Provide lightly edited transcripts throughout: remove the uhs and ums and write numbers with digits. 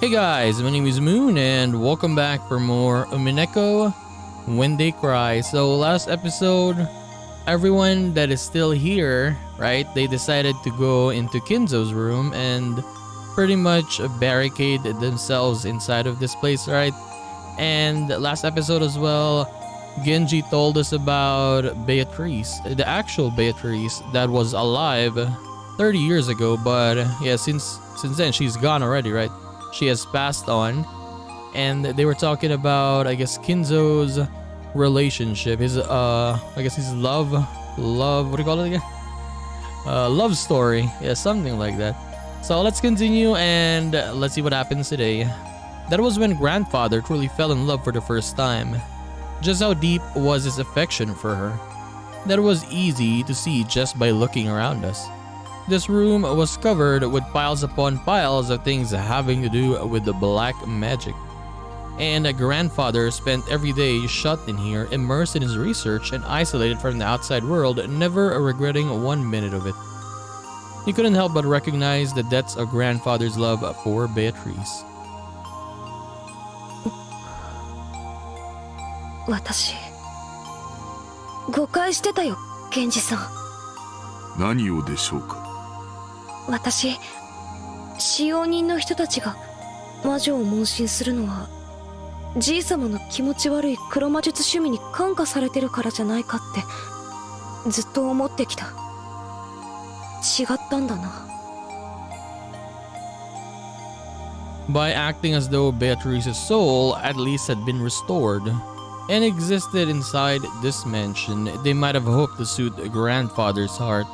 Hey guys, my name is Moon and welcome back for more Umineko When They Cry. So last episode, everyone that is still here, right, they decided to go into Kinzo's room and pretty much barricade themselves inside of this place, right? And last episode as well, Genji told us about Beatrice, the actual Beatrice that was alive 30 years ago, but yeah, since then she's gone already, right? She has passed on, and they were talking about, I guess, Kinzo's relationship, his I guess his love, what do you call it again? Love story, yeah, something like that. So let's continue and let's see what happens today. That was when grandfather truly fell in love for the first time. Just how deep was his affection for her? That was easy to see just by looking around us. This room was covered with piles upon piles of things having to do with the black magic. And grandfather spent every day shut in here, immersed in his research and isolated from the outside world, never regretting 1 minute of it. He couldn't help but recognize the depths of grandfather's love for Beatrice. 私、誤解してたよ、源氏さん。何をでしょうか。私、使用人の人たちが魔女を問診するのは、じい様の気持ち悪い黒魔術趣味に感化されてるからじゃないかってずっと思ってきた。違ったんだな。By acting as though Beatrice's soul at least had been restored and existed inside this mansion, they might have hoped to suit grandfather's heart.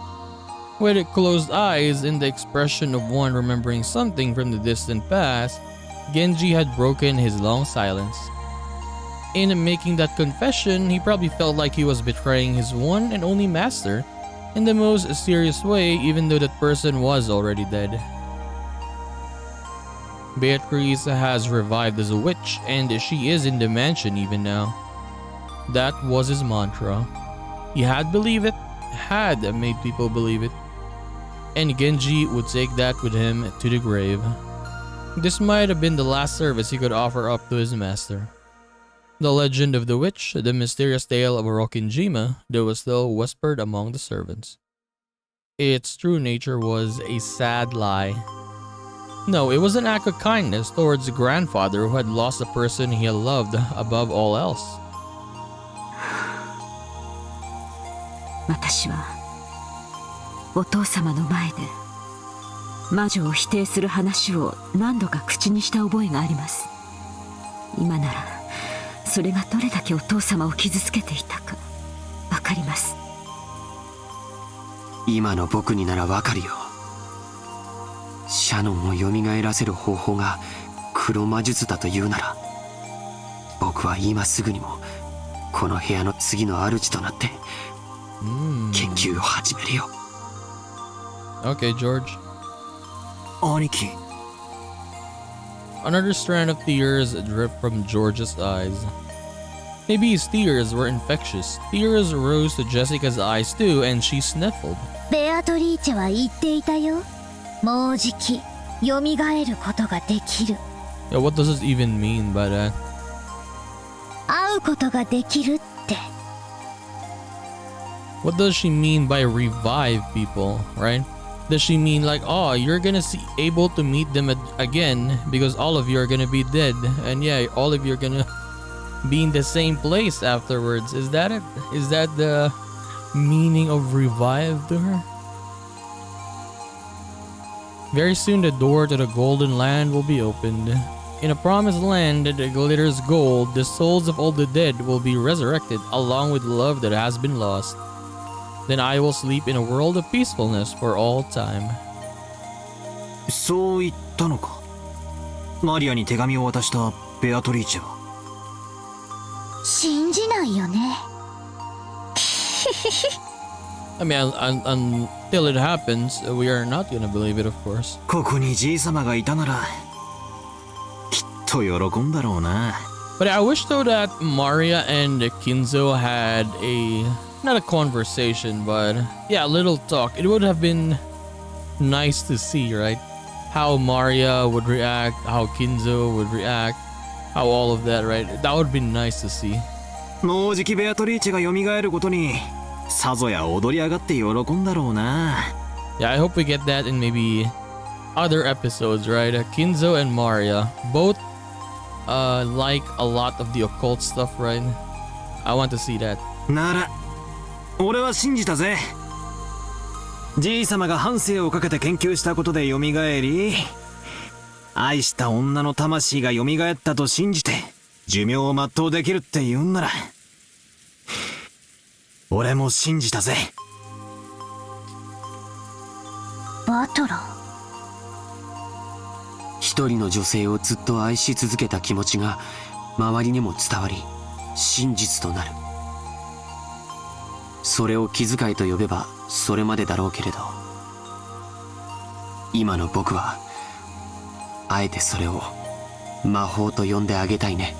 With closed eyes and the expression of one remembering something from the distant past, Genji had broken his long silence. In making that confession, he probably felt like he was betraying his one and only master in the most serious way, even though that person was already dead. Beatrice has revived as a witch, and she is in the mansion even now. That was his mantra. He had believed it, had made people believe it, and Genji would take that with him to the grave. This might have been the last service he could offer up to his master. The legend of the witch, the mysterious tale of Orokinjima, that was still whispered among the servants. Its true nature was a sad lie. No, it was an act of kindness towards the grandfather who had lost the person he had loved above all else. 私はお父様の前で魔女を否定する話を何度か口にした覚えがあります。今ならそれがどれだけお父様を傷つけていたかわかります。今の僕にならわかるよ。シャノンを蘇らせる方法が黒魔術だというなら、僕は今すぐにもこの部屋の次の主となって研究を始めるよ。Okay, George. 兄貴。 Another strand of tears dripped from George's eyes. Maybe his tears were infectious. Tears rose to Jessica's eyes too, and she sniffled. ベアトリーチェは言っていたよ。もうじき蘇ることができる。Yeah, what does this even mean by that? 会うことができるって。What does she mean by revive people, right? Does she mean like, oh, you're gonna see able to meet them again because all of you are gonna be dead, and yeah, all of you are gonna be in the same place afterwards? Is that it? Is that the meaning of revive to her? Very soon the door to the golden land will be opened. In a promised land that glitters gold, the souls of all the dead will be resurrected along with love that has been lost. Then I will sleep in a world of peacefulness for all time. そう言ったのか。マリアに手紙を渡したベアトリーチェは。信じないよね。I mean, until it happens, we are not gonna believe it, of course. ここにじい様がいたなら、きっと喜んだろうな。But I wish though that Maria and Kinzo had not a conversation, but yeah, a little talk. It would have been nice to see, right? how Maria would react, how Kinzo would react, how all of that, right? That would be nice to see. もうじきベアトリーチェが蘇ることにさぞや踊り上がって喜んだろうな。 Yeah, I hope we get that in maybe other episodes, right? Kinzo and Maria both like a lot of the occult stuff, right? I want to see that. なら俺は信じたぜ。じいさまが半生をかけて研究したことで蘇り、愛した女の魂が蘇ったと信じて寿命を全うできるって言うんなら、俺も信じたぜ。バトラー、一人の女性をずっと愛し続けた気持ちが周りにも伝わり真実となる。それを気遣いと呼べばそれまでだろうけれど、今の僕はあえてそれを魔法と呼んであげたいね。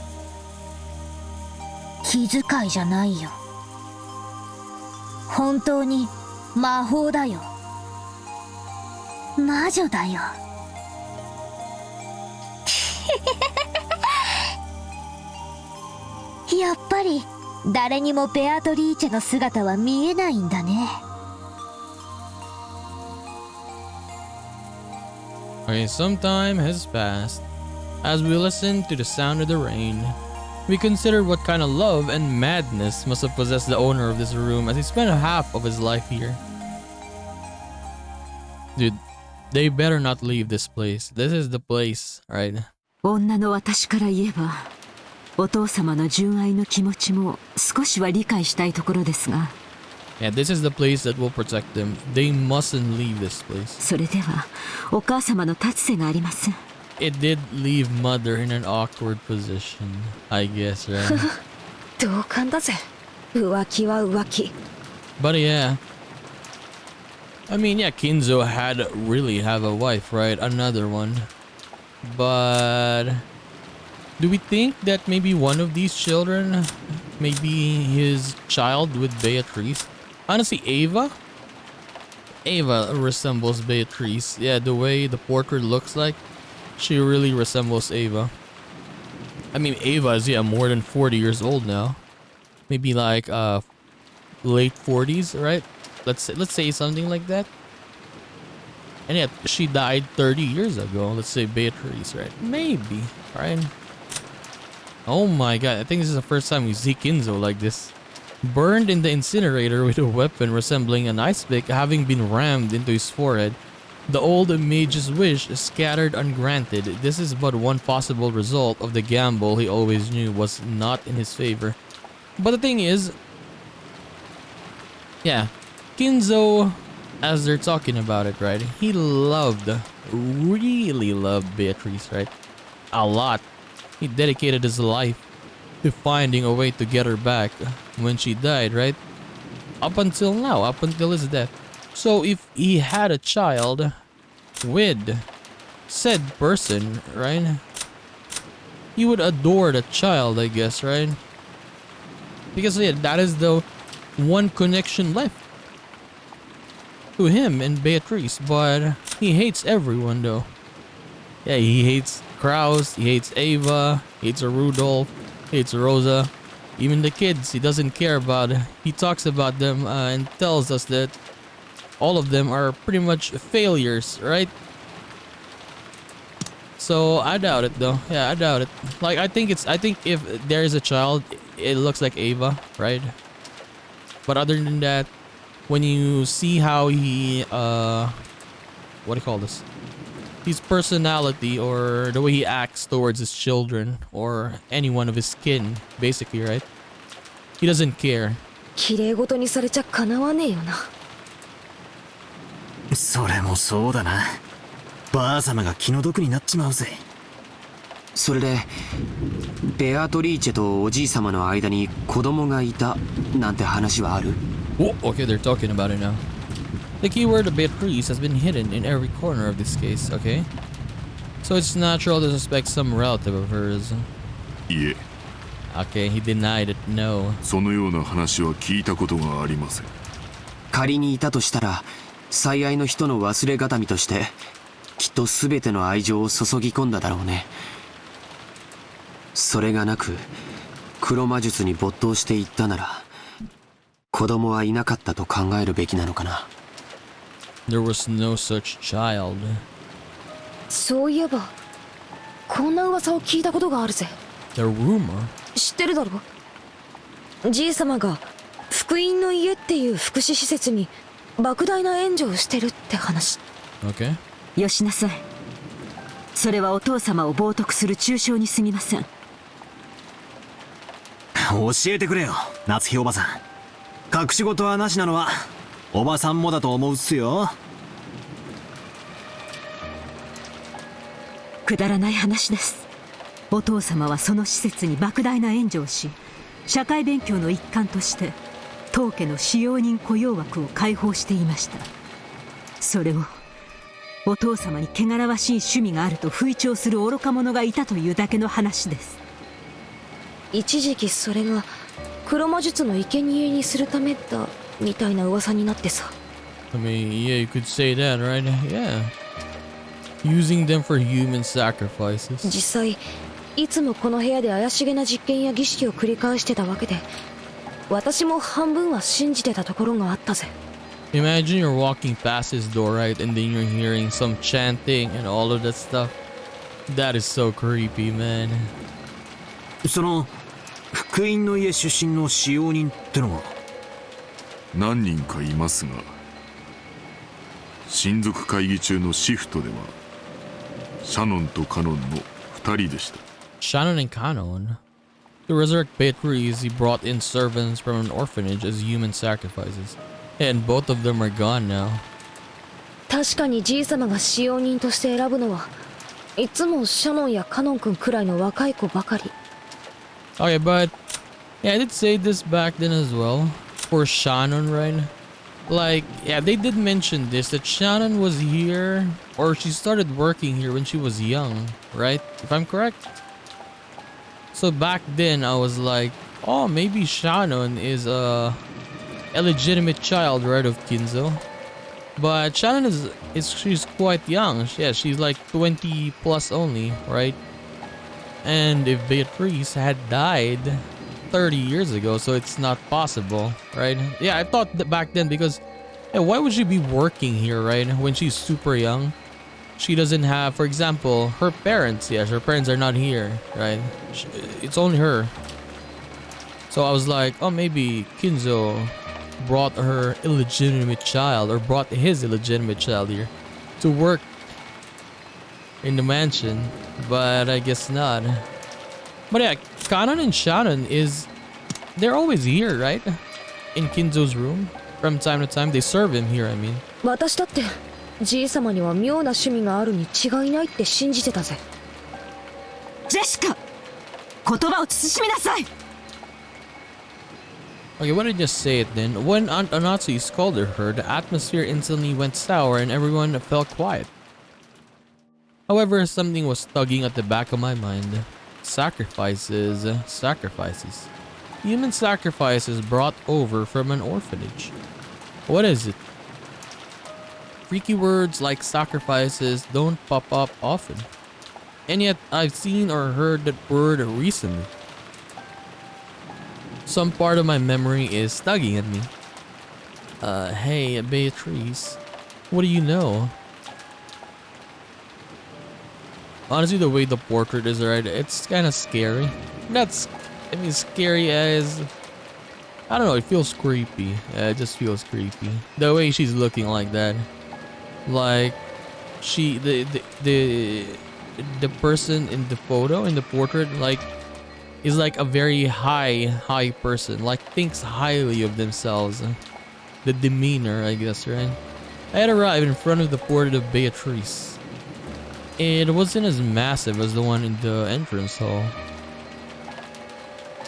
気遣いじゃないよ。本当に魔法だよ。魔女だよ。やっぱり誰にもベアトリーチェの姿は見えないんだね。Okay, some time has passed. As we listen to the sound of the rain, we consider what kind of love and madness must have possessed the owner of this room as he spent half of his life here. Dude, they better not leave this place. This is the place, right? 女の私から言えば、お父様の純愛の気持ちも少しは理解したいところですが。Yeah, this is the place that will protect them. They mustn't leave this place. それではお母様の立つ瀬があります。It did leave Mother in an awkward position, I guess, right? 同感だぜ。浮気は浮気。 But yeah. I mean, yeah, Kinzo had really have a wife, right? Another one. But do we think that maybe one of these children may be his child with Beatrice? Honestly, Ava resembles Beatrice. Yeah, the way the portrait looks like, she really resembles Ava. I mean, Ava is, yeah, more than 40 years old now. Maybe like late 40s, right? Let's say something like that. And yet she died 30 years ago. Let's say Beatrice, right? Maybe, right? Oh my god, I think this is the first time we see Kinzo like this. Burned in the incinerator with a weapon resembling an ice pick having been rammed into his forehead. The old mage's wish scattered ungranted. This is but one possible result of the gamble he always knew was not in his favor. But the thing is, yeah, Kinzo, as they're talking about it, right? He really loved Beatrice, right? A lot. He dedicated his life to finding a way to get her back when she died, right? Up until now, up until his death. So if he had a child with said person, right? He would adore the child, I guess, right? Because yeah, that is the one connection left to him and Beatrice, but he hates everyone though. Yeah, he hates Kraus, he hates Ava, he hates Rudolph, he hates Rosa, even the kids he doesn't care about. He talks about them and tells us that all of them are pretty much failures, right? So I doubt it though. Yeah, I doubt it. Like I think if there is a child, it looks like Ava, right? But other than that, when you see how he what do you call this? His personality or the way he acts towards his children or anyone of his kin, basically, right? He doesn't care. 綺麗事にされちゃかなわねえよな。それもそうだな。ばあ様が気の毒になっちまうぜ。それでベアトリーチェとおじい様の間に子供がいたなんて話はある？ Oh, okay, they're talking about it now. The keyword of Beatrice has been hidden in every corner of this case, okay? So it's natural to suspect some relative of hers. いえ、 Okay, he denied it, no. そのような話は聞いたことがありません。仮にいたとしたら最愛の人の忘れがたみとしてきっっと全ての愛情を注ぎ込んだだろうね。それがなく黒魔術に没頭していったなら子供はいなかったと考えるべきなのかな。 There was no such child. そういえばこんな噂を聞いたことがあるぜ。 The rumor? 知ってるだろ。じいさまが福音の家っていう福祉施設に莫大な援助をしてるって話。 Okay. よしなさい。それはお父様を冒涜する中傷に過ぎません。教えてくれよ、夏日おばさん。隠し事はなしなのはおばさんもだと思うっすよ。くだらない話です。お父様はその施設に莫大な援助をし、社会勉強の一環として当家の使用人雇用枠を開放していました。それをお父様に汚らわしい趣味があると吹聴する愚か者がいたというだけの話です。一時期それが黒魔術の生贄にするためだみたいな噂になってさ。 I mean, yeah, you could say that, right? Yeah. Using them for human sacrifices. 実際いつもこの部屋で怪しげな実験や儀式を繰り返してたわけで、私も半分は信じてたところがあったぜ。 Imagine you're walking past his door, right? And then you're hearing some chanting and all of that stuff. That is so creepy, man. その福音の家出身の使用人ってのは？何人かいますが、親族会議中のシフトではシャノンとカノンの2人でした。 Shannon and Kanon. To resurrect Beatrice, he brought in servants from an orphanage as human sacrifices. And both of them are gone now. 確かにじいさまが使用人として選ぶのはいつもシャノンやカノン君くらいの若い子ばかり。 Okay, but yeah, I did say this back then as well. For Shannon, right? Like, yeah, they did mention this, that Shannon was here, or she started working here when she was young, right? If I'm correct. So back then, I was like, oh, maybe Shannon is a illegitimate child, right, of Kinzo. But Shannon she's quite young. Yeah, she's like 20 plus only, right? And if Beatrice had died 30 years ago, so it's not possible, right? Yeah, I thought that back then because, yeah, why would she be working here, right? When she's super young, she doesn't have, for example, her parents. Yes, her parents are not here, right? It's only her. So I was like, oh, maybe Kinzo brought her illegitimate child, or brought his illegitimate child here to work in the mansion, but I guess not. But yeah, Kanon and Shannon they're always here, right? In Kinzo's room. From time to time, they serve him here, I mean. 私だってじいさまには妙な趣味があるに違いないって信じてたぜ。ジェシカ、言葉を慎みなさい。 Okay, why don't I just say it then? When Anatsu scolded her, the atmosphere instantly went sour and everyone felt quiet. However, something was tugging at the back of my mind. Sacrifices. Human sacrifices brought over from an orphanage. What is it? Freaky words like sacrifices don't pop up often. And yet, I've seen or heard that word recently. Some part of my memory is tugging at me. Hey, Beatrice. What do you know? Honestly, the way the portrait is, right, it's kind of scary. Scary as... I don't know, it feels creepy. It just feels creepy. The way she's looking like that. Like, the person in the photo, in the portrait, like, is like a very high person. Like, thinks highly of themselves. The demeanor, I guess, right? I had arrived in front of the portrait of Beatrice. It wasn't as massive as the one in the entrance hall.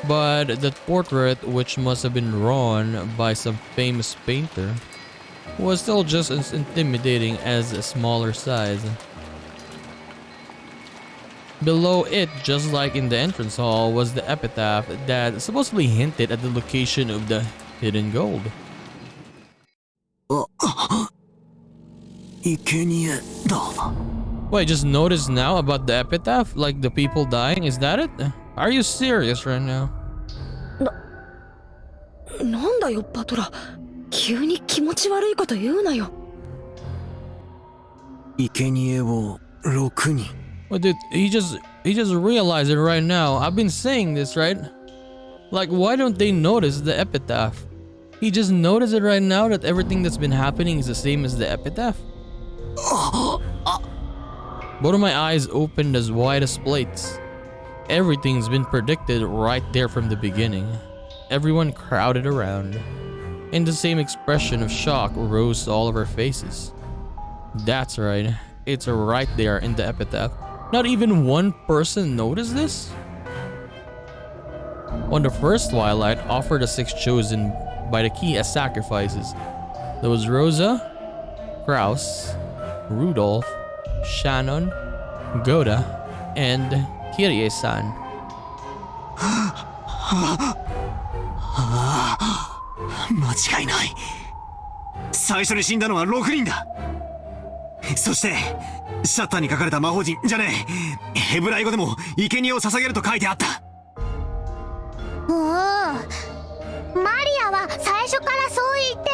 But that portrait, which must have been drawn by some famous painter, was still just as intimidating as a smaller size. Below it, just like in the entrance hall, was the epitaph that supposedly hinted at the location of the hidden gold. 生贄だ。Wait, just notice now about the epitaph? Like the people dying? Is that it? Are you serious right now? なんだよバトラ、急に気持ち悪いこと言うなよ。生贄を6人。 Well, dude, he just realized it right now. I've been saying this, right? Like, why don't they notice the epitaph? He just noticed it right now that everything that's been happening is the same as the epitaph. Both of my eyes opened as wide as plates. Everything's been predicted right there from the beginning. Everyone crowded around, and the same expression of shock rose to all of our faces. That's right, it's right there in the epitaph. Not even one person noticed this? On the first twilight, offer the 6 chosen by the key as sacrifices. There was Rosa, Kraus, Rudolph, Shannon, Goda, and Kirie-san. 間違いない。最初に死んだのは6人だ。そしてシャッターに書かれた魔法陣じゃねえ、ヘブライ語でも生贄を捧げると書いてあった。おお、マリアは最初からそう言ってる。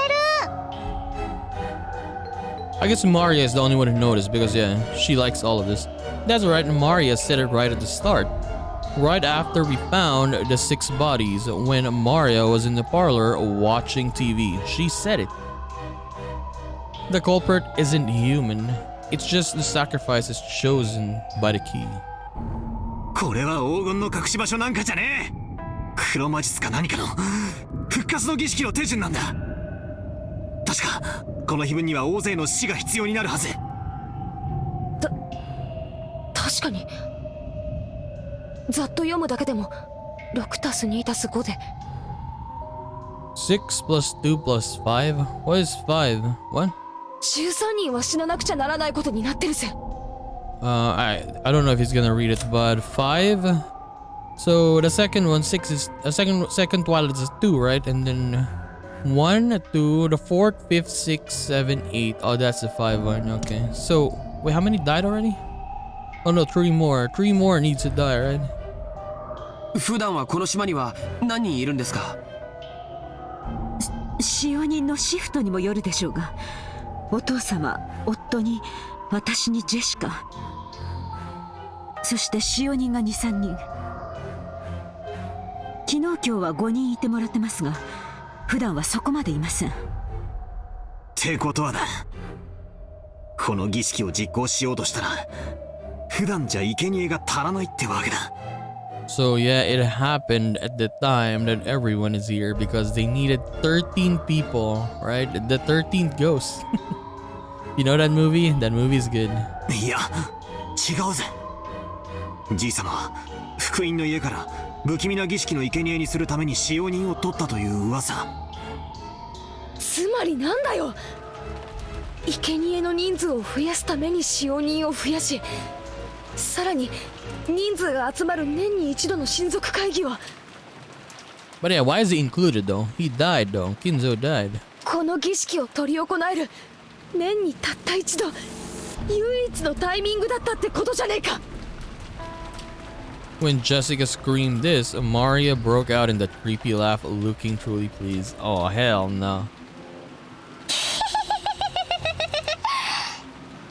I guess Maria is the only one who noticed because yeah, she likes all of this. That's right, Maria said it right at the start. Right after we found the 6 bodies, when Maria was in the parlor watching TV, she said it. The culprit isn't human, it's just the sacrifices chosen by the key. これは黄金の隠し場所なんかじゃねえ。黒魔術か何かの復活の儀式の手順なんだ。確かこの碑文には大勢の死が必要になるはず。確かにざっと読むだけでも 6+2+5 で 6 plus 2 plus 5? What is 5? What? 13人は死ななくちゃならないことになってるぜ。I don't know if he's gonna read it, but 5. So the second one, 6 is a second twilight is 2, right? And then 1, 2, the 4th, 5th, 6th, 7th, 8th. Oh, that's the 5 one. Okay. So wait, how many died already? Oh no, 3 more. 3 more needs to die, right? 普段はこの島には何人いるんですか？使用人のシフトにもよるでしょうが、お父様、夫に、私にジェシカ、そして使用人が 2,3 人。昨日今日は5人いてもらってますが、普段はそこまでいません。ってことはだ、この儀式を実行しようとしたら普段じゃ生贄が足らないってわけだ。 So yeah, it happened at the time that everyone is here because they needed 13 people, right? The 13th ghost. You know that movie? That movie is good. いや、違うぜ。じいさまは福音の家から不気味な儀式の生贄にするために使用人を取ったという噂。つまりなんだよ、生贄の人数を増やすために使用人を増やし、さらに人数が集まる年に一度の親族会議は。 But yeah, why is he included though? He died though. Kinzo died. この儀式を執り行える年にたった一度唯一のタイミングだったってことじゃねえか。 When Jessica screamed this, Maria broke out in that creepy laugh, looking truly pleased. Oh hell no.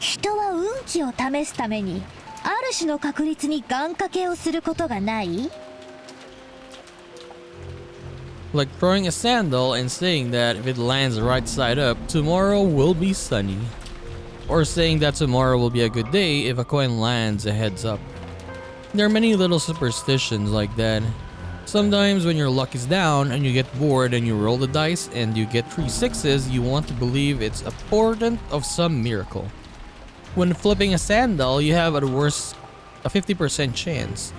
人は運気を試すためにある種の確率に願掛けをすることがない？ Like throwing a sandal and saying that if it lands right side up, tomorrow will be sunny. Or saying that tomorrow will be a good day if a coin lands a heads up. There are many little superstitions like that. Sometimes when your luck is down and you get bored and you roll the dice and you get 3 6s, you want to believe it's a portent of some miracle. When flipping a sandal, you have at worst a 50% chance.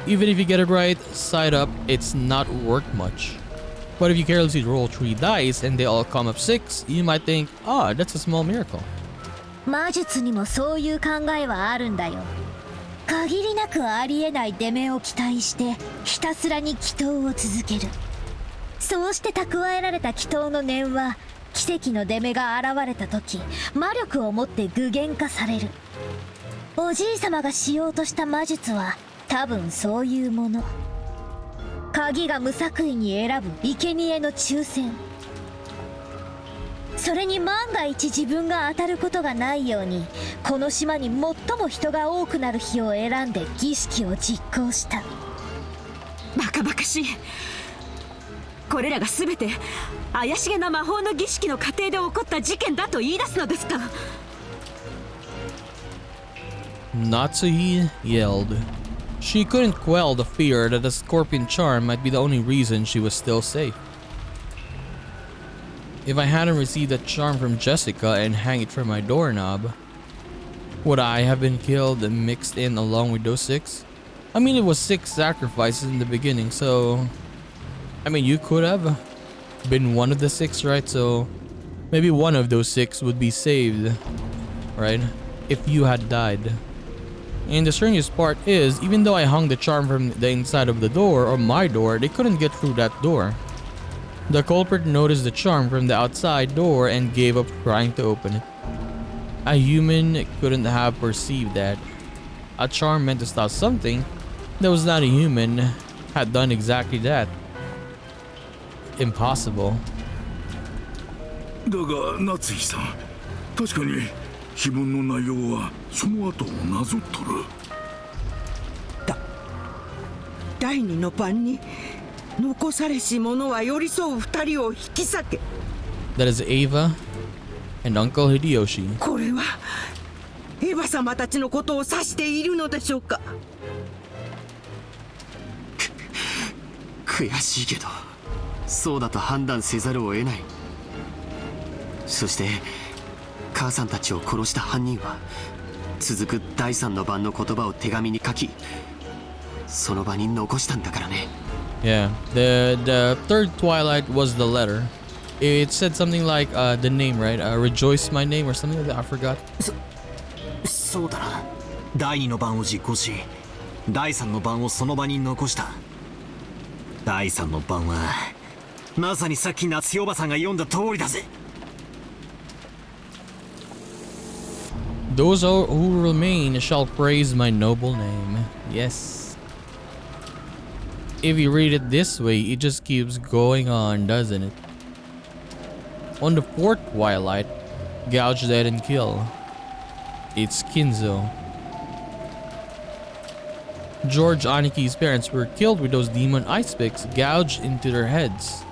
Even if you get it right side up, it's not worth much. But if you carelessly roll 3 dice and they all come up 6, you might think, ah, that's a small miracle. 魔術にもそういう考えはあるんだよ。限りなくありえない出目を期待してひたすらに祈祷を続ける。そうして蓄えられた祈祷の念は奇跡の出目が現れた時魔力を持って具現化される。おじいさまがしようとした魔術は多分そういうもの。鍵が無作為に選ぶ生贄の抽選。それに万が一自分が当たることがないように、この島に最も人が多くなる日を選んで儀式を実行した。バカバカしい。これらが全て怪しげな魔法の儀式の過程で起こった事件だと言い出すのですか。Natsuhi yelled. She couldn't quell the fear that the scorpion charm might be the only reason she was still safe. If I hadn't received that charm from Jessica and hang it from my doorknob, would I have been killed and mixed in along with those 6? I mean, it was 6 sacrifices in the beginning, so... I mean, you could have been one of the 6, right? So, maybe one of those 6 would be saved, right? If you had died. And the strangest part is, even though I hung the charm from the inside of the door, or my door, they couldn't get through that door. The culprit noticed the charm from the outside door and gave up trying to open it. A human couldn't have perceived that. A charm meant to stop something that was not a human had done exactly that. Impossible. だが夏日さん、確かに碑文の内容はその後をなぞっとる。第二の晩に残されし者は寄り添う二人を引き裂け。 That is Ava and Uncle Hideyoshi. これはエヴァ様たちのことを指しているのでしょうか。悔しいけどそうだと判断せざるを得ない。そして母さんたちを殺した犯人は続く第3の晩の言葉を手紙に書き、その場に残したんだからね。Yeah, the third twilight was the letter. It said something like the name, right? Rejoice my name or something like that. I forgot. そうだな。第2の晩を実行し、第3の晩をその場に残した。第3の晩はまさにさっき夏日おばさんが読んだ通りだぜ。Those who remain shall praise my noble name. Yes. If you read it this way, it just keeps going on, doesn't it? On the fourth twilight, gouge, dead, and kill. It's Kinzo. George Aniki's parents were killed with those demon ice picks gouged into their heads.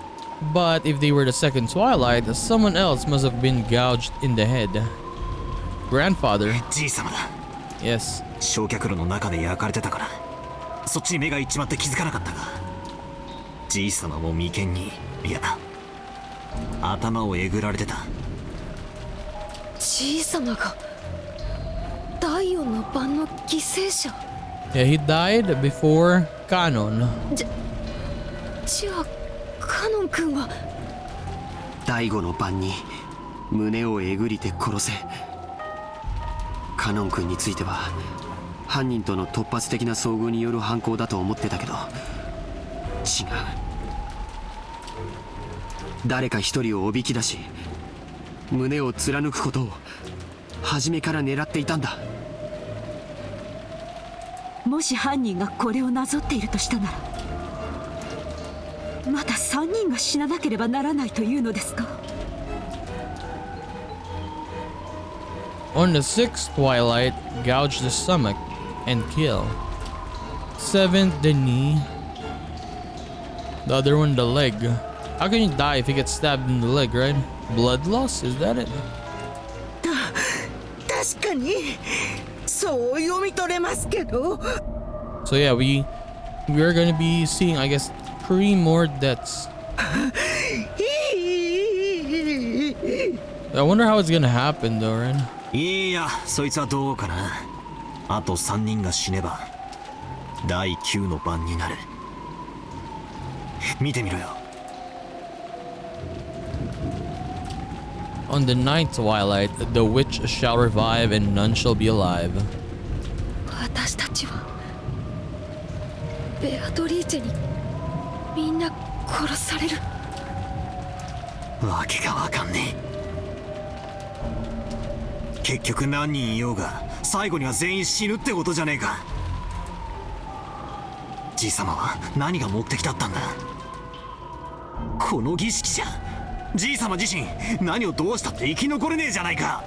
But if they were the second twilight, someone else must have been gouged in the head. Grandfather. じい様だ。 Yes. 焼却炉の中で焼かれてたからそっちに目が行っちまって気づかなかったが、じい様も眉間に、いや頭をえぐられてた。じい様が第4の晩の犠牲者。 Yeah, he died before Kanon. じゃあカノン君は第5の晩に胸をえぐりて殺せ。カノン君については犯人との突発的な遭遇による犯行だと思ってたけど違う。誰か一人をおびき出し胸を貫くことを初めから狙っていたんだ。もし犯人がこれをなぞっているとしたなら、また3人が死ななければならないというのですか。 On the sixth twilight, gouge the stomach and kill. Seventh, the knee. The other one, the leg. How can you die if you get stabbed in the leg, right? Blood loss? Is that it? 確かにそう読み取れますけど。 So yeah, we are gonna be seeing, I guess, 3 more deaths. I wonder how it's gonna happen though, right? いや、そいつはどうかな。あと3人が死ねば第9の晩になる。見てみろよ。On the ninth twilight, the witch shall revive and none shall be alive. 私たちはベアトリーチェにみんな殺される。わけがわかんねえ。結局何人いようが最後には全員死ぬってことじゃねえか。じいさまは何が目的だったんだ。この儀式じゃじいさま自身何をどうしたって生き残れねえじゃないか。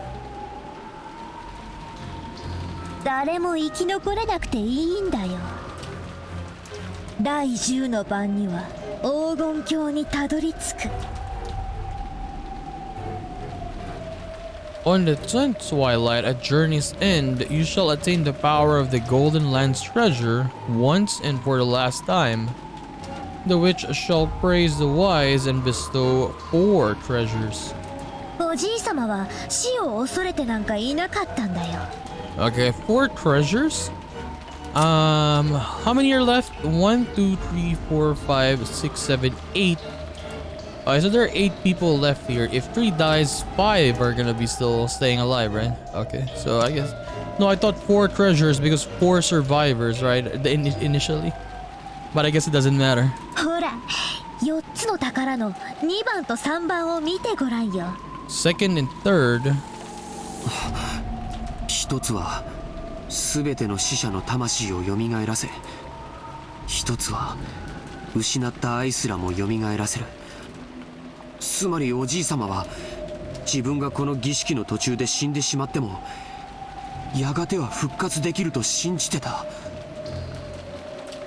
誰も生き残れなくていいんだよ。第10の晩には黄金鏡にたどり着く。On the 10th twilight at journey's end, you shall attain the power of the Golden Land's treasure once and for the last time. The witch shall praise the wise and bestow 4 treasures. おじいさまは死を恐れてなんかいなかったんだよ。Okay, 4 treasures? How many are left? 1, 2, 3, 4, 5, 6, 7, 8. So there are 8 people left here. If 3 dies, 5 are gonna be still staying alive, right? Okay, so I guess... No, I thought 4 treasures because 4 survivors, right? Initially. But I guess it doesn't matter. ほら、4つの宝の2番と3番を見てごらんよ。Second and third. 一つは全ての死者の魂を蘇らせ、一つは失った愛すらも蘇らせる。つまりおじいさまは自分がこの儀式の途中で死んでしまってもやがては復活できると信じてた。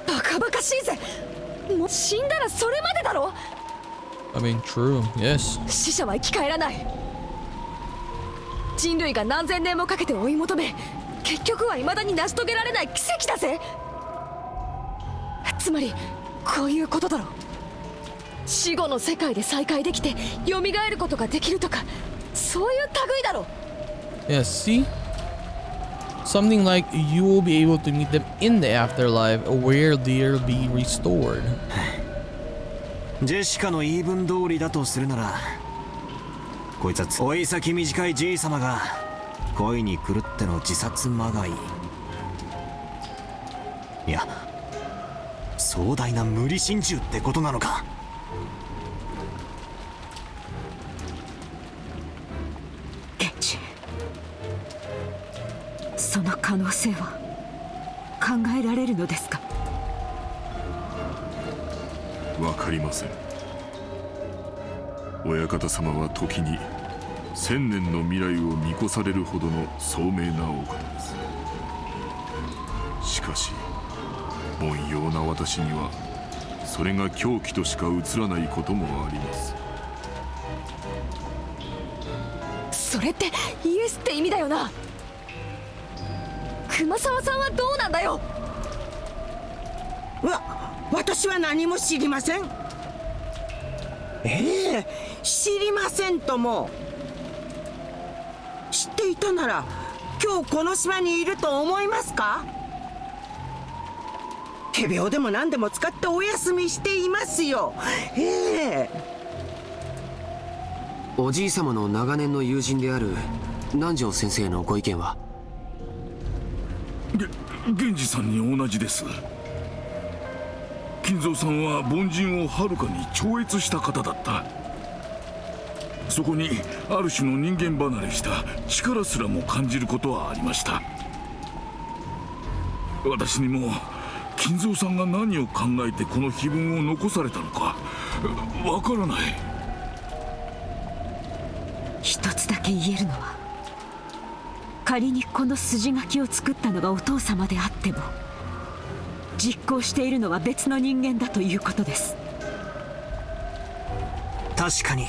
バカバカしいぜ。もう死んだらそれまでだろ。 I mean, true, yes. 死者は生き返らない。人類が何千年もかけて追い求め、結局は未だに成し遂げられない奇跡だぜ。つまりこういうことだろ。死後の世界で再会できて蘇ることができるとか、そういう類だろ。 Yeah, see? Something like you will be able to meet them in the afterlife where they'll be restored. ジェシカの言い分通りだとするなら、こいつは追い先短いじいさまが恋に狂っての自殺まがい、いや壮大な無理心中ってことなのか。ケンジ、その可能性は考えられるのですか？わかりません。親方様は時に1000年の未来を見越されるほどの聡明なお方です。しかし凡庸な私にはそれが狂気としか映らないこともあります。それってイエスって意味だよな。熊沢さんはどうなんだよ。私は何も知りません。知りませんとも。知っていたなら今日この島にいると思いますか？仮病でも何でも使ってお休みしていますよ。おじい様の長年の友人である南條先生のご意見は？源氏さんに同じです。金蔵さんは凡人をはるかに超越した方だった。そこにある種の人間離れした力すらも感じることはありました。私にも金蔵さんが何を考えてこの碑文を残されたのかわからない。一つだけ言えるのは、仮にこの筋書きを作ったのがお父様であっても実行しているのは別の人間だということです。確かに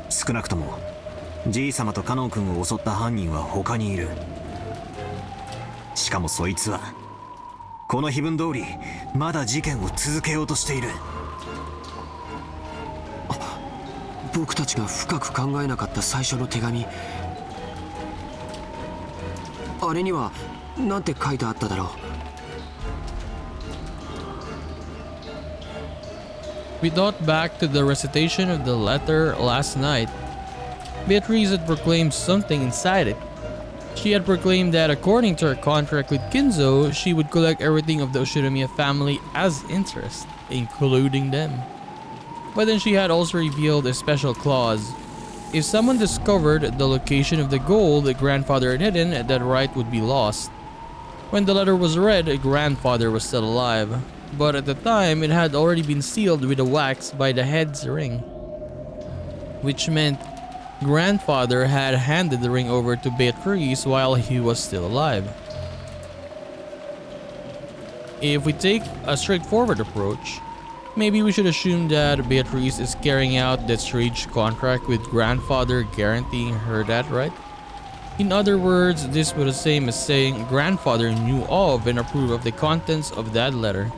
少なくともじいさまとカノン君を襲った犯人は他にいる。しかもそいつはこの碑文通りまだ事件を続けようとしている。僕たちが深く考えなかった最初の手紙、あれにはなんて書いてあっただろう。We thought back to the recitation of the letter last night. Beatrice had proclaimed something inside it. She had proclaimed that according to her contract with Kinzo, she would collect everything of the Oshinomiya family as interest, including them. But then she had also revealed a special clause If someone discovered the location of the gold the grandfather had hidden, that right would be lost. When the letter was read, grandfather was still alive, but at the time it had already been sealed with a wax by the head's ring, which meant grandfather had handed the ring over to Beatrice while he was still alive. If we take a straightforward approach, maybe we should assume that Beatrice is carrying out that strange contract with grandfather, guaranteeing her that right. In other words, this was the same as saying grandfather knew of and approved of the contents of that letter.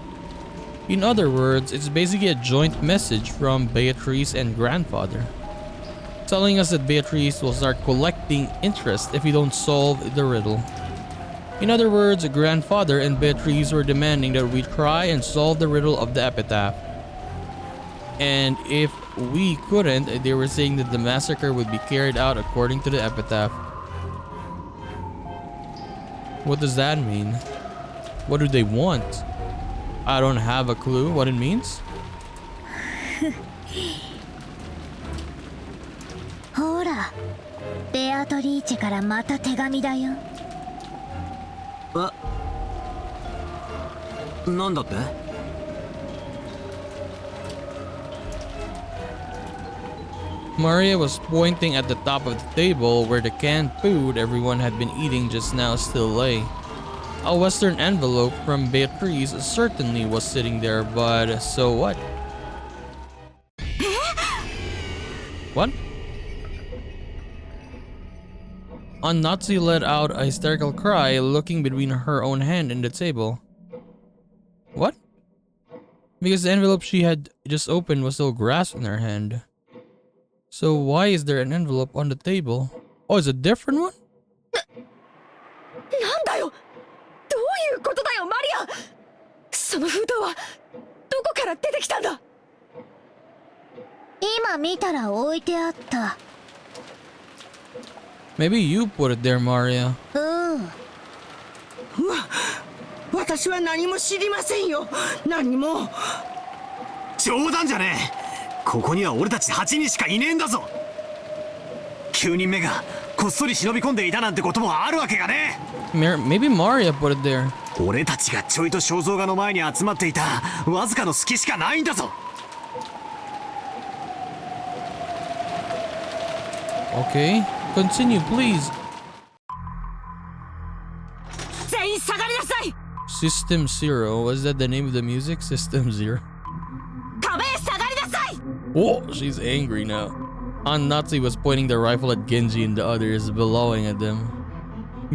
In other words, it's basically a joint message from Beatrice and grandfather, telling us that Beatrice will start collecting interest if we don't solve the riddle. In other words, grandfather and Beatrice were demanding that we try and solve the riddle of the epitaph. And if we couldn't, they were saying that the massacre would be carried out according to the epitaph. What does that mean? What do they want? I don't have a clue what it means. ほら、ベアトリーチェからまた手紙だよ。なんだって？ Maria was pointing at the top of the table where the canned food everyone had been eating just now still lay. A western envelope from Beatrice certainly was sitting there, but so what? What? Natsu let out a hysterical cry, looking between her own hand and the table. What? Because the envelope she had just opened was still grasped in her hand. So why is there an envelope on the table? Oh, it's a different one? なんだよ、どういうことだよ、マリア。その封筒はどこから出てきたんだ。今見たら置いてあった。 Maybe you put it there, Maria. 私は何も知りませんよ。何も。冗談じゃねえ。ここには俺たち8人しかいねえんだぞ。9人目がこっそり忍び込んでいたなんてこともあるわけがね。Maybe Maria put it there. 俺たちがちょいと肖像画の前に集まっていたわずかの隙しかないんだぞ。Okay, continue, please. 全員下がりなさい。 System Zero, was that the name of the music? System Zero. 壁へ下がりなさい。 Whoa, she's angry now. Natsu was pointing the rifle at Genji and the others, bellowing at them.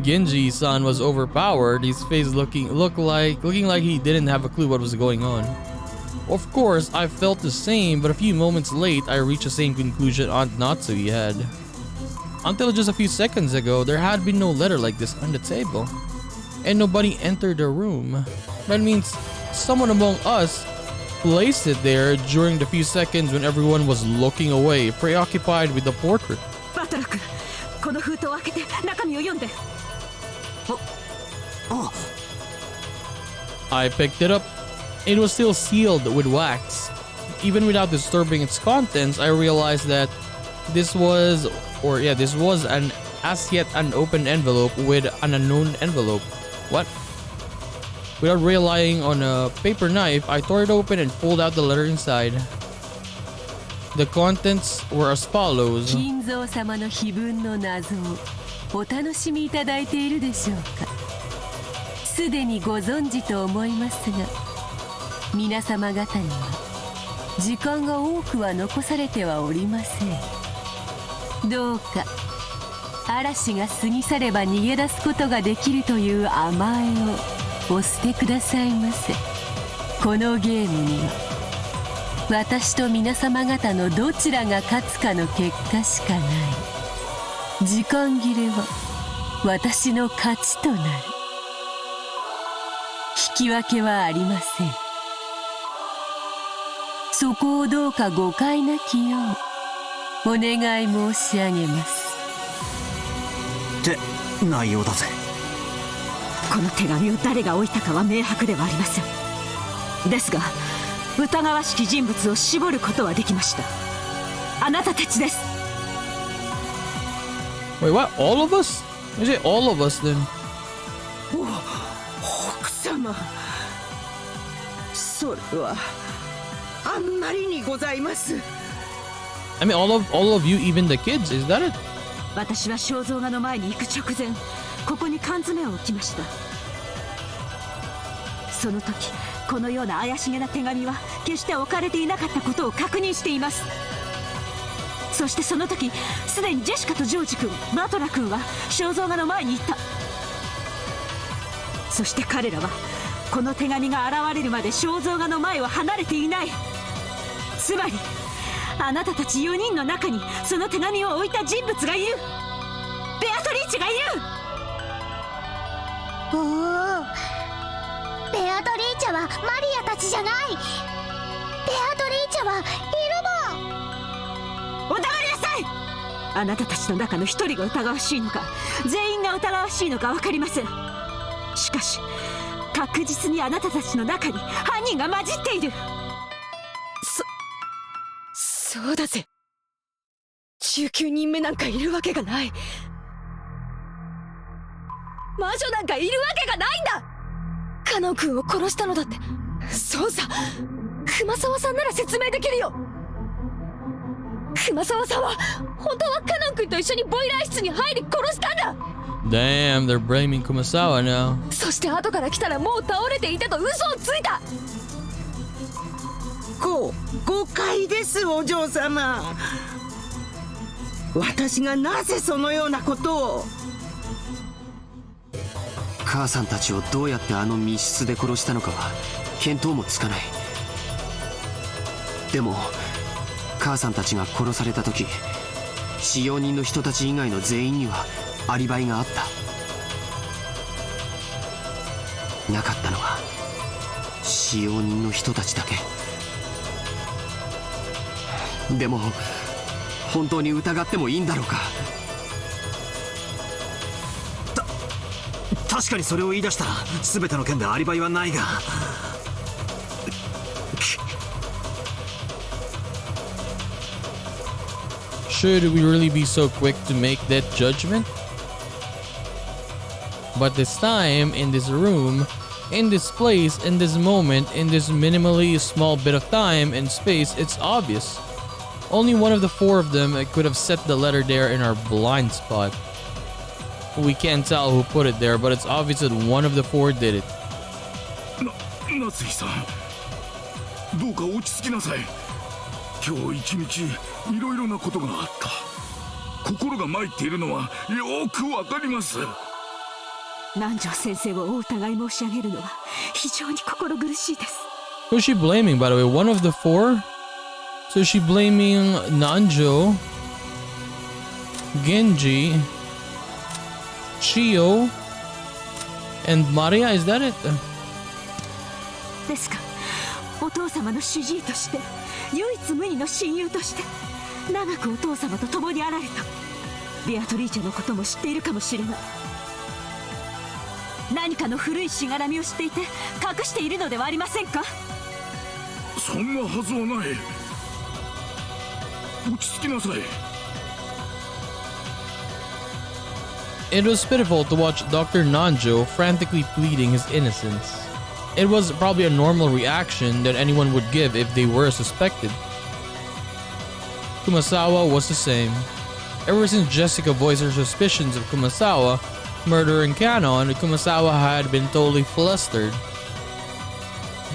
Genji-san was overpowered, his face looking like he didn't have a clue what was going on. Of course, I felt the same, but a few moments late, I reached the same conclusion Natsu had. Until just a few seconds ago, there had been no letter like this on the table, and nobody entered the room. That means someone among us placed it there during the few seconds when everyone was looking away, preoccupied with the portrait. バトラ君、この封筒を開けて中身を読んで。I picked it up. It was still sealed with wax. Even without disturbing its contents, I realized that this was an as yet unopened envelope with an unknown envelope. What? Without relying on a paper knife, I tore it open and pulled out the letter inside. The contents were as follows. 金蔵様の碑文の謎をお楽しみいただいているでしょうか。すでにご存知と思いますが、皆様方には時間が多くは残されてはおりません。どうか嵐が過ぎ去れば逃げ出すことができるという甘えをお捨てくださいませ。このゲームには私と皆様方のどちらが勝つかの結果しかない。時間切れは私の勝ちとなる。引き分けはありません。そこをどうか誤解なきようお願い申し上げます。って内容だぜ。この手紙を誰が置いたかは明白ではありません。ですが疑わしき人物を絞ることはできました。あなたたちです。Wait, what? All of us? You say all of us then? 奥様、それはあんまりにございます。 I mean, all of you, even the kids. Is that it? 私は肖像画の前に行く直前、ここに缶詰を置きました。その時このような怪しげな手紙は決して置かれていなかったことを確認しています。そしてその時すでにジェシカとジョージ君、マトラ君は肖像画の前にいた。そして彼らはこの手紙が現れるまで肖像画の前を離れていない。つまりあなたたち4人の中にその手紙を置いた人物がいる。ベアトリーチェがいる。おお、ベアトリーチェはマリアたちじゃない。ベアトリーチェはいるもん。お黙りなさい。あなたたちの中の一人が疑わしいのか、全員が疑わしいのか分かりません。しかし確実にあなたたちの中に犯人が混じっている。そうだぜ。19人目なんかいるわけがない。魔女なんかいるわけがないんだ。カノン君を殺したのだって。そうさ、熊沢さんなら説明できるよ。熊沢さんは本当はカノン君と一緒にボイラー室に入り殺したんだ。 Damn, they're blaming Kumasawa now. そして後から来たらもう倒れていたと嘘をついた。誤解です、お嬢様。私がなぜそのようなことを。母さんたちをどうやってあの密室で殺したのかは見当もつかない。でも母さんたちが殺された時、使用人の人たち以外の全員にはアリバイがあった。なかったのは使用人の人たちだけ。でも本当に疑ってもいいんだろうか。確かにそれを言い出したら全ての件でアリバイはないが。Should we really be so quick to make that judgment? But this time, in this room, in this place, in this moment, in this minimally small bit of time and space, it's obvious. Only one of the four of them could have set the letter there in our blind spot. We can't tell who put it there, but it's obvious that one of the four did it. 夏日さん、どうか落ち着きなさい。今日一日いろいろなことがあった。心が参っているのはよくわかります。南條先生をお疑い申し上げるのは非常に心苦しいです。 Who's she blaming, by the way? One of the four? So is she blaming Nanjo, Genji, Chio, and Maria? Is that it? ですか、お父様の主治医として唯一無二の親友として長くお父様と共にあられたベアトリーチェのことも知っているかもしれない。何かの古いしがらみを知っていて隠しているのではありませんか。そんなはずはない。落ち着きなさい。It was pitiful to watch Dr. Nanjo frantically pleading his innocence. It was probably a normal reaction that anyone would give if they were suspected. Kumasawa was the same. Ever since Jessica voiced her suspicions of Kumasawa murdering Kanon, Kumasawa had been totally flustered.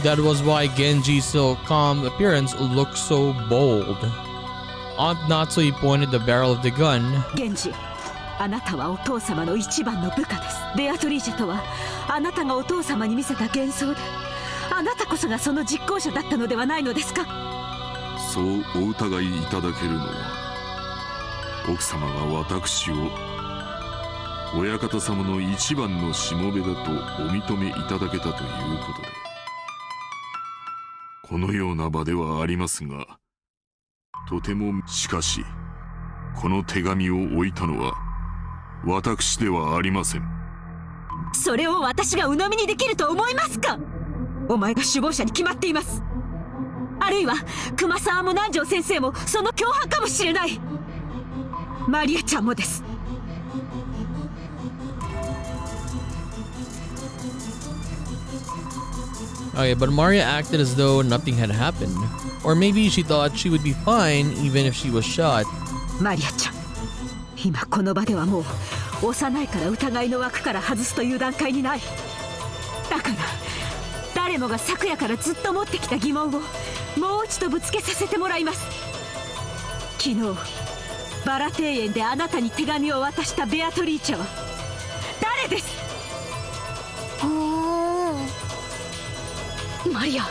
That was why Genji's so calm appearance looked so bold. Aunt Natsui pointed the barrel of the gun. Genji, あなたはお父様の一番の部下です。ベアトリーチェとはあなたがお父様に見せた幻想で、あなたこそがその実行者だったのではないのですか。そうお疑いいただけるのは、奥様が私を親方様の一番のしもべだとお認めいただけたということで、このような場ではありますが、とても。しかしこの手紙を置いたのは私ではありません。それを私が鵜呑みにできると思いますか。お前が首謀者に決まっています。あるいは熊沢も南條先生もその共犯かもしれない。マリアちゃんもです。Okay, but Maria acted as though nothing had happened. Or maybe she thought she would be fine even if she was shot. マリアちゃん、今この場ではもう幼いから疑いの枠から外すという段階にない。だから誰もが昨夜からずっと持ってきた疑問をもう一度ぶつけさせてもらいます。昨日バラ庭園であなたに手紙を渡したベアトリーチェは誰です？マリア、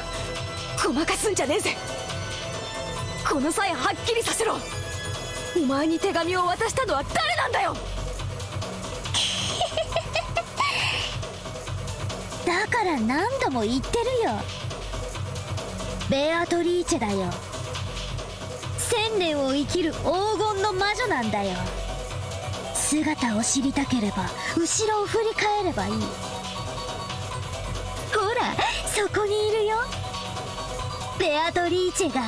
ごまかすんじゃねえぜ。この際はっきりさせろ。お前に手紙を渡したのは誰なんだよ。だから何度も言ってるよ。ベアトリーチェだよ。1000年を生きる黄金の魔女なんだよ。姿を知りたければ後ろを振り返ればいい。ほらそこにいるよ、ベアトリーチェが。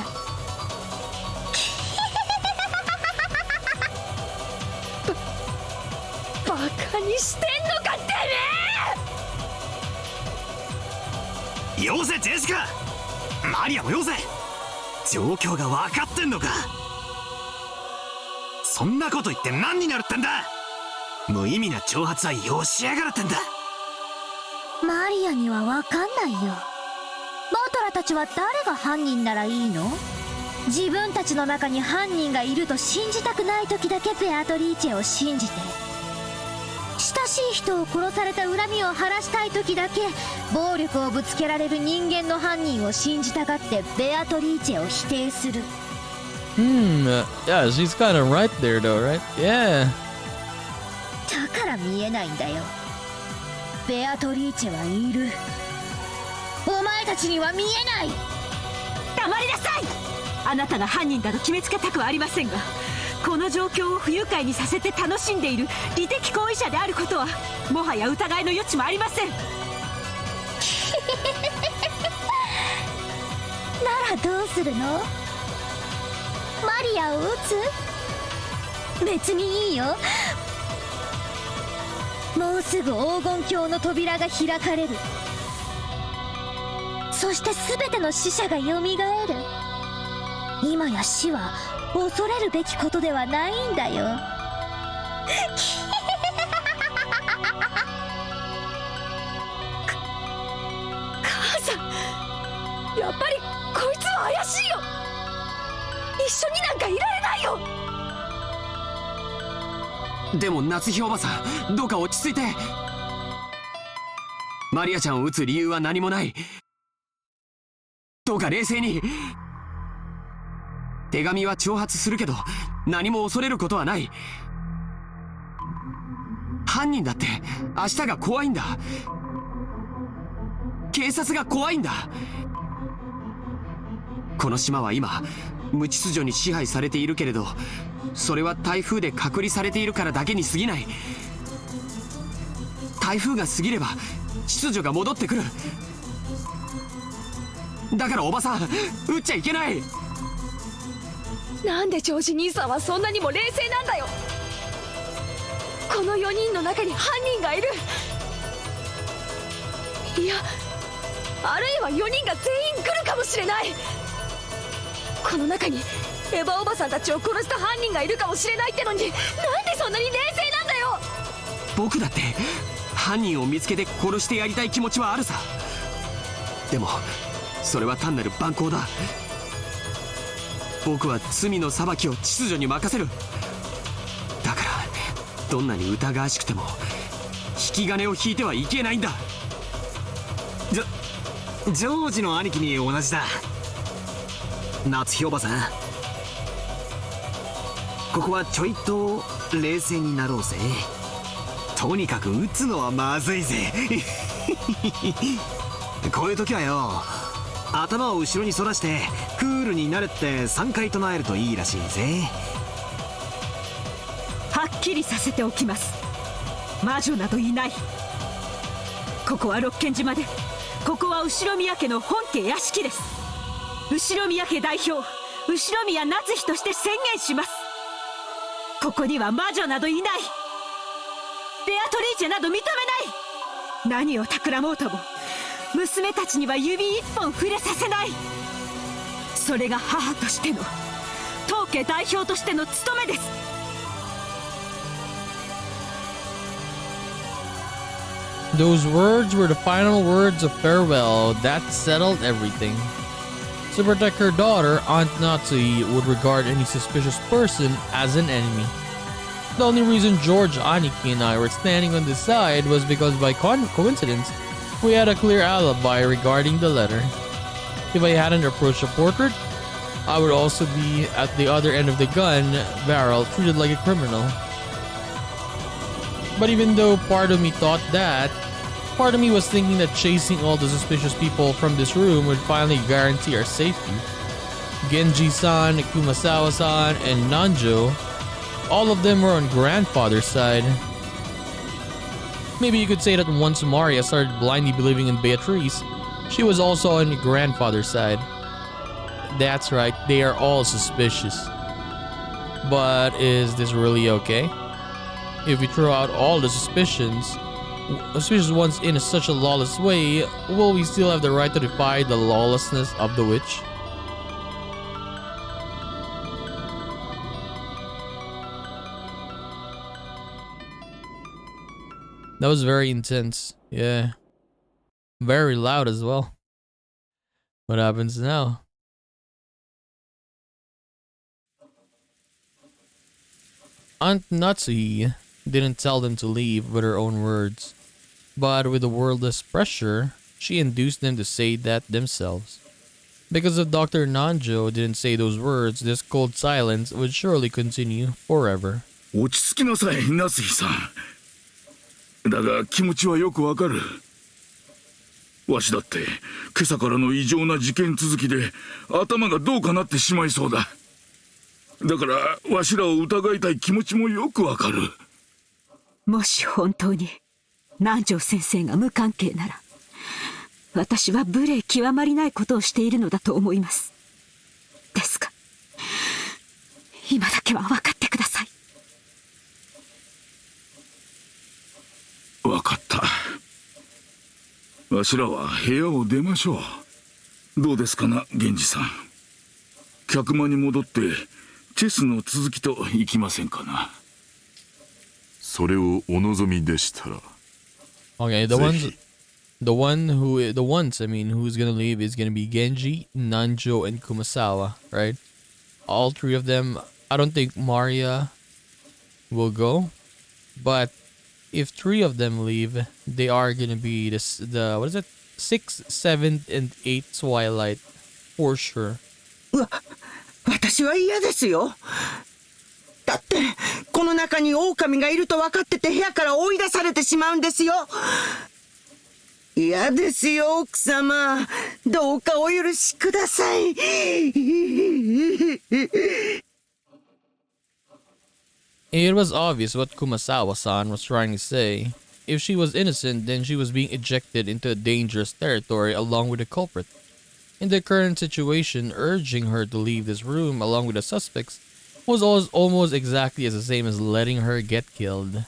バカにしてんのかてめえ。よせジェシカ、マリアもよせ。状況が分かってんのか。そんなこと言って何になるってんだ。無意味な挑発はよしやがるってんだ。マリアには分かんないよ。バトラたちは誰が犯人ならいいの？自分たちの中に犯人がいると信じたくない時だけベアトリーチェを信じて、親しい人を殺された恨みを晴らしたい時だけ暴力をぶつけられる人間の犯人を信じたがってベアトリーチェを否定する。Yeah, she's kind of right there though, right? Yeah. だから見えないんだよ。ベアトリーチェはいる。お前たちには見えない。黙りなさい。あなたが犯人だと決めつけたくはありませんが、この状況を不愉快にさせて楽しんでいる利的行為者であることはもはや疑いの余地もありません。ならどうするの？マリアを撃つ？別にいいよ。もうすぐ黄金鏡の扉が開かれる。そして全ての死者がよみがえる。今や死は恐れるべきことではないんだよ。母さん、やっぱりこいつは怪しいよ。一緒になんかいられないよ。でも夏日おばさん、どうか落ち着いて。マリアちゃんを撃つ理由は何もない。どうか冷静に。手紙は挑発するけど何も恐れることはない。犯人だって明日が怖いんだ。警察が怖いんだ。この島は今無秩序に支配されているけれど、それは台風で隔離されているからだけに過ぎない。台風が過ぎれば秩序が戻ってくる。だからおばさん、撃っちゃいけない。なんでジョージ兄さんはそんなにも冷静なんだよ。この4人の中に犯人がいる。いや、あるいは4人が全員来るかもしれない。この中にエヴァおばさんたちを殺した犯人がいるかもしれないってのに、なんでそんなに冷静なんだよ。僕だって犯人を見つけて殺してやりたい気持ちはあるさ。でもそれは単なる蛮行だ。僕は罪の裁きを秩序に任せる。だからどんなに疑わしくても引き金を引いてはいけないんだ。ジョージの兄貴に同じだ。夏日おばさん、ここはちょいと冷静になろうぜ。とにかく撃つのはまずいぜ。こういう時はよ、頭を後ろに反らしてクールになれって3回唱えるといいらしいぜ。はっきりさせておきます。魔女などいない。ここは六軒島で、ここは後宮家の本家屋敷です。後宮家代表後宮夏日として宣言します。ここには魔女などいない。ベアトリーチェなど認めない。何を企もうとも娘たちには指一本触れさせない。それが母としての、当家代表としての務めです。Those words were the final words of farewell that settled everything. To protect her daughter, Aunt Natsui would regard any suspicious person as an enemy. The only reason George, Aniki, and I were standing on this side was because by coincidence, we had a clear alibi regarding the letter. If I hadn't approached the portrait, I would also be at the other end of the gun barrel, treated like a criminal. But even though part of me thought that, part of me was thinking that chasing all the suspicious people from this room would finally guarantee our safety. Genji-san, Kumasawa-san, and Nanjo, all of them were on grandfather's side. Maybe you could say that once Maria started blindly believing in Beatrice, she was also on grandfather's side. That's right, they are all suspicious. But is this really okay? If we throw out all the suspicious ones in such a lawless way, will we still have the right to defy the lawlessness of the witch? That was very intense. Yeah. Very loud as well. What happens now? Aunt Natsui didn't tell them to leave with her own words, but with the wordless pressure, she induced them to say that themselves. Because if Dr. Nanjo didn't say those words, this cold silence would surely continue forever. 落ち着きなさい、夏日さん。だが気持ちはよくわかる。わしだって今朝からの異常な事件続きで頭がどうかなってしまいそうだ。だからわしらを疑いたい気持ちもよくわかる。もし本当に南條先生が無関係なら、私は無礼極まりないことをしているのだと思います。ですが、今だけは分かってください。分かった。わしらは部屋を出ましょう。どうですかな、源氏さん。客間に戻ってチェスの続きといきませんかな。それをお望みでしたら。Okay, the ones who's gonna leave is gonna be Genji, Nanjo, and Kumasawa, right? All three of them. I don't think Maria will go, but if three of them leave, they are gonna be the what is it? 6th, 7th, and 8th Twilight for sure. 私は嫌ですよ。だってこの中に狼がいると分かってて部屋から追い出されてしまうんですよ。嫌ですよ、奥様。どうかお許しください。It was obvious what Kumasawa-san was trying to say. If she was innocent, then she was being ejected into a dangerous territory along with the culprit. In the current situation, urging her to leave this room along with the suspects was almost exactly as the same as letting her get killed.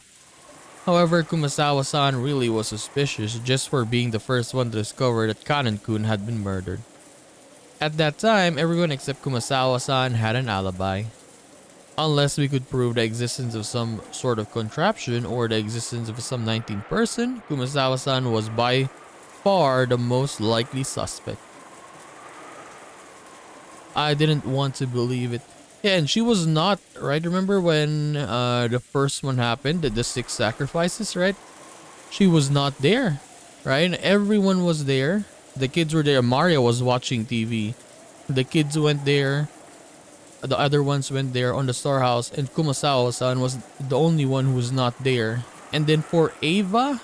However, Kumasawa-san really was suspicious just for being the first one to discover that Kanan-kun had been murdered. At that time, everyone except Kumasawa-san had an alibi. Unless we could prove the existence of some sort of contraption or the existence of some 19th person, Kumasawa-san was by far the most likely suspect. I didn't want to believe it. Yeah, and she was not, right? Remember when the first one happened, the 6 sacrifices, right? She was not there, right? Everyone was there. The kids were there. Mario was watching TV. The kids went there. The other ones went there on the storehouse, and Kumasawa-san was the only one who was not there. And then for Ava,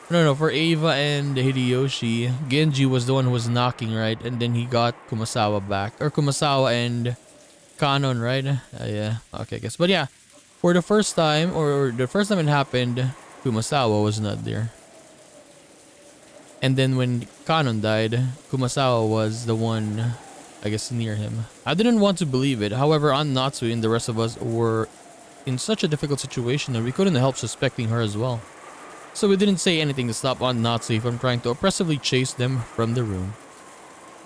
for Ava and Hideyoshi, Genji was the one who was knocking, right? And then he got Kumasawa back, or Kumasawa and Kanon, right? Yeah, okay, I guess. But yeah, for the first time, or the first time it happened, Kumasawa was not there. And then when Kanon died, Kumasawa was the one, I guess, near him. I didn't want to believe it. However, Aunt Natsui and the rest of us were in such a difficult situation that we couldn't help suspecting her as well. so we didn't say anything to stop Nazi from trying to oppressively chase them from the room.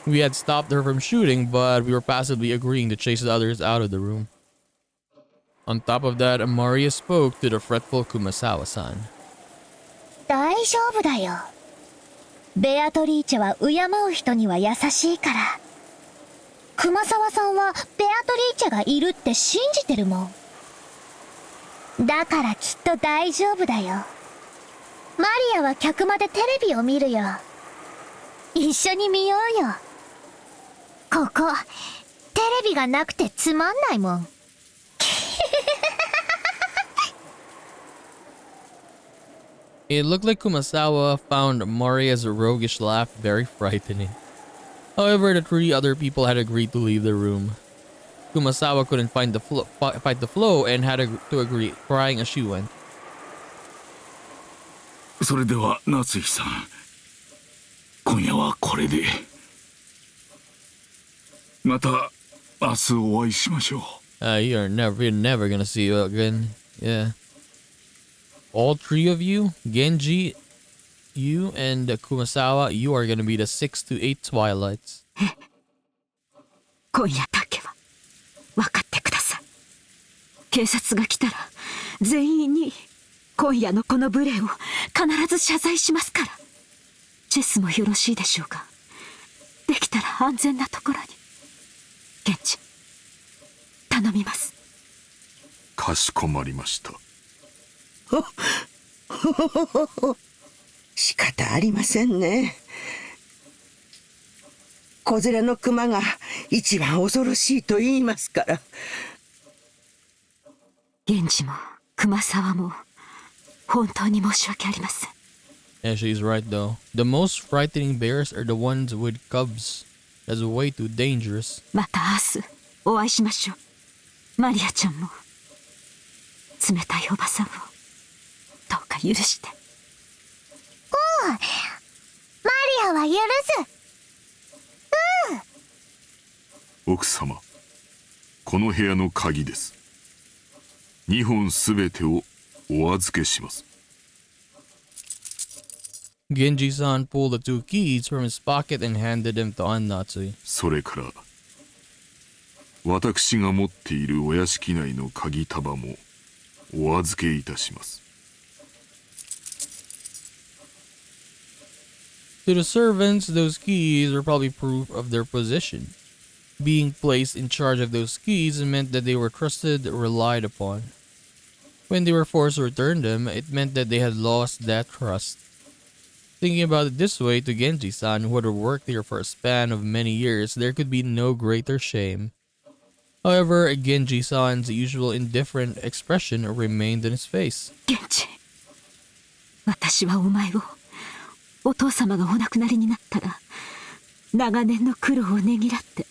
We had stopped her from shooting, but we were passively agreeing to chase the others out of the room. On top of that, Maria spoke to the fretful Kumasawa-san. 大丈夫だよ。ベアトリーチェは敬う人には優しいから。熊沢さんはベアトリーチェがいるって信じてるもん。だからきっと大丈夫だよ。マリアは客間でテレビを見るよ。一緒に見ようよ。ここ、テレビがなくてつまんないもん。It looked like Kumasawa found Maria's roguish laugh very frightening. However, the 3 other people had agreed to leave the room. Kumasawa couldn't fight the flow and had to agree, crying as she went. それでは夏井さん、今夜はこれで。また明日お会いしましょう。You're never gonna see you again. Yeah. All 3 of you, Genji, you, and Kumasawa, you are gonna be the 6 to 8 Twilights. 今夜だけは分かってください。警察が来たら全員に今夜のこの無礼を必ず謝罪しますから。チェスもよろしいでしょうか。できたら安全なところに。現地頼みます。かしこまりました。仕方ありませんね。小連れの熊が一番恐ろしいと言いますから。源氏も熊沢も本当に申し訳ありません。Yeah, she's right though. The most frightening bears are the ones with cubs. That's way too dangerous. また明日お会いしましょう。マリアちゃんも冷たいおばさんをどうか許して。マリアは許す。奥様、この部屋の鍵です。2本すべてをお預けします。Genji-san pulled the 2 keys from his pocket and handed them to Annatsui. それから私が持っているお屋敷内の鍵束もお預けいたします。To the servants, those keys were probably proof of their position. Being placed in charge of those keys meant that they were trusted, relied upon. When they were forced to return them, it meant that they had lost that trust. Thinking about it this way, to Genji-san, who had worked here for a span of many years, there could be no greater shame. However, Genji-san's usual indifferent expression remained in his face. 源氏、私はお前をお父様がお亡くなりになったら長年の苦労をねぎらって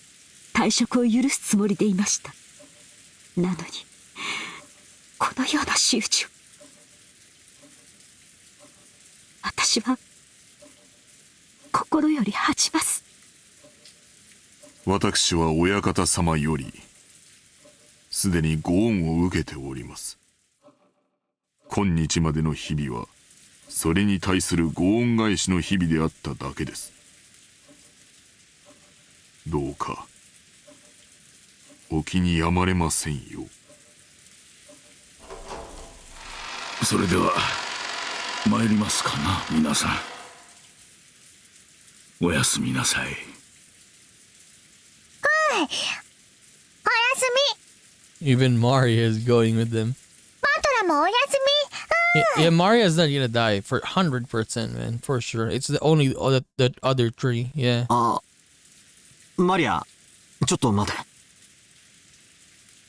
退職を許すつもりでいました。なのにこのような仕打ちを。私は心より恥じます。私は親方様よりすでにご恩を受けております。今日までの日々はそれに対するご恩返しの日々であっただけです。どうかお気にやまれませんよ。それでは参りますかな、皆さん。おやすみなさい。おやすみ。 Even Maria is going with them. マトラもおやすみ。Yeah, Maria's not gonna die for 100%, man, for sure. It's the only the other 3, yeah. マリア、ちょっと待て。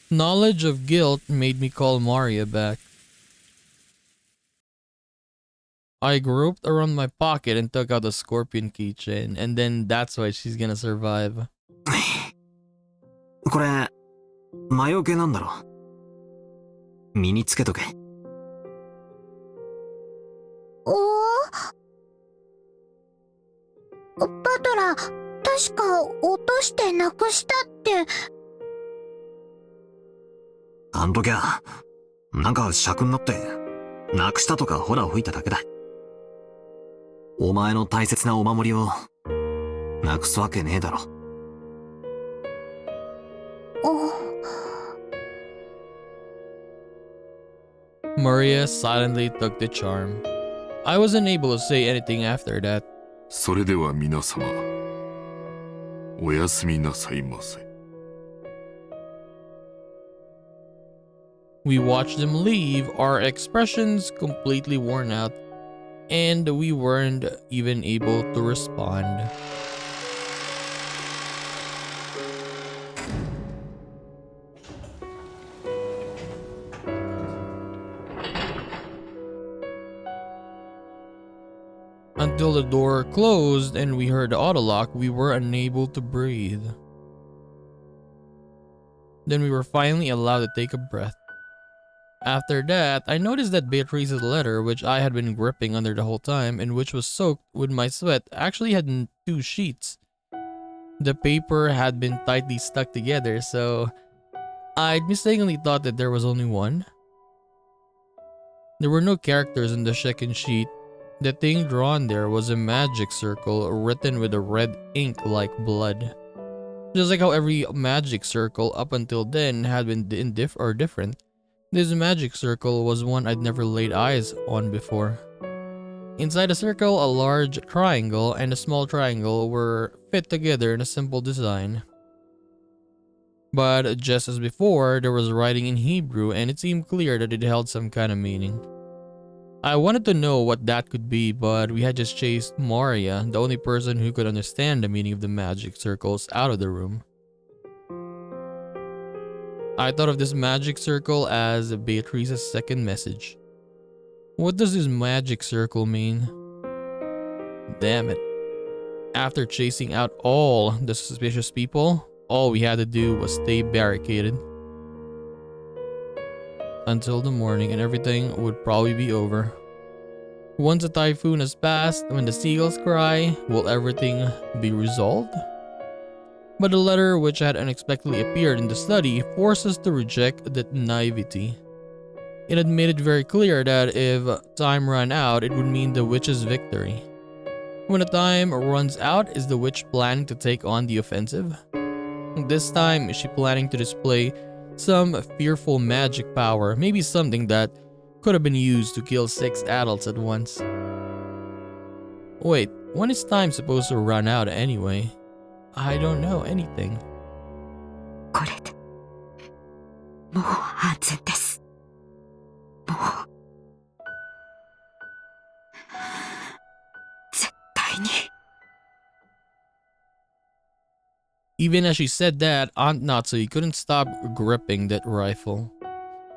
Knowledge of guilt made me call Maria back. I groped around my pocket and took out the scorpion keychain, and then that's why she's gonna survive. これ魔除けなんだろ。身につけとけ。バトラ、確か落としてなくしたって。あん時はなんか尺になってなくしたとかほら吹いただけだ。お前の大切なお守りをなくすわけねえだろ。Maria silently took the charm. I wasn't able to say anything after that. それでは皆様、おやすみなさいませ。We watched them leave, our expressions completely worn out, and we weren't even able to respond. Until the door closed and we heard the autolock, we were unable to breathe. Then we were finally allowed to take a breath. After that, I noticed that Beatrice's letter, which I had been gripping under the whole time and which was soaked with my sweat, actually had 2 sheets. The paper had been tightly stuck together, so I mistakenly thought that there was only one. There were no characters in the second sheet. The thing drawn there was a magic circle written with a red ink like blood. Just like how every magic circle up until then had been different, this magic circle was one I'd never laid eyes on before. Inside the circle, a large triangle and a small triangle were fit together in a simple design. But just as before, there was writing in Hebrew and it seemed clear that it held some kind of meaning. I wanted to know what that could be, but we had just chased Maria, the only person who could understand the meaning of the magic circles, out of the room. I thought of this magic circle as Beatrice's second message. What does this magic circle mean? Damn it. After chasing out all the suspicious people, all we had to do was stay barricaded until the morning and everything would probably be over. Once the typhoon has passed, when the seagulls cry, will everything be resolved? But the letter which had unexpectedly appeared in the study forced us to reject that naivety. It had made it very clear that if time ran out, it would mean the witch's victory. When the time runs out, is the witch planning to take on the offensive? This time, is she planning to display some fearful magic power, maybe something that could have been used to kill 6 adults at once? Wait, when is time supposed to run out anyway? I don't know anything. これでもう安全です。もう絶対に。Even as she said that, Aunt Natsui couldn't stop gripping that rifle.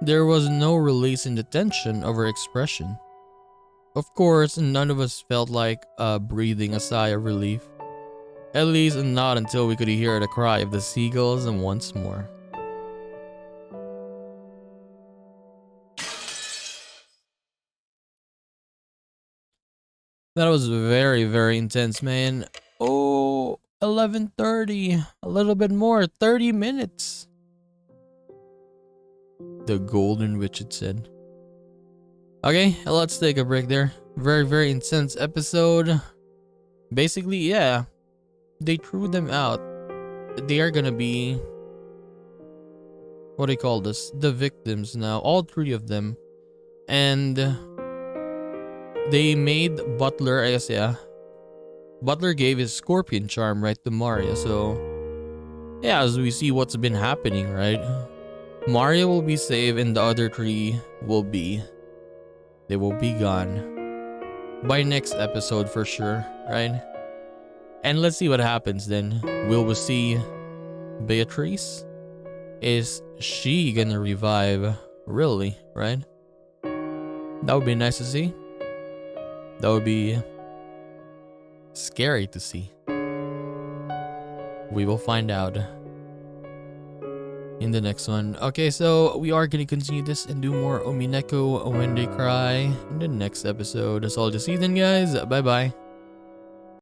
There was no release in the tension of her expression. Of course, none of us felt like breathing a sigh of relief. At least not until we could hear the cry of the seagulls once more. That was very, very intense, man. Oh, 11:30. A little bit more. 30 minutes. The Golden Witch, it said. Okay, let's take a break there. Very, very intense episode. Basically, yeah. They threw them out. They are gonna be... what do you call this? The victims now. All 3 of them. And... they made Butler, I guess, yeah. Butler gave his scorpion charm right to Maria, so... yeah, as we see what's been happening, right? Maria will be saved and the other 3 will be... they will be gone. By next episode for sure, right? And let's see what happens then. Will we see Beatrice? Is she gonna revive? Really, right? That would be nice to see. That would be scary to see. We will find out in the next one. Okay, so we are gonna continue this and do more Umineko When They Cry in the next episode. That's all this season, guys. Bye bye.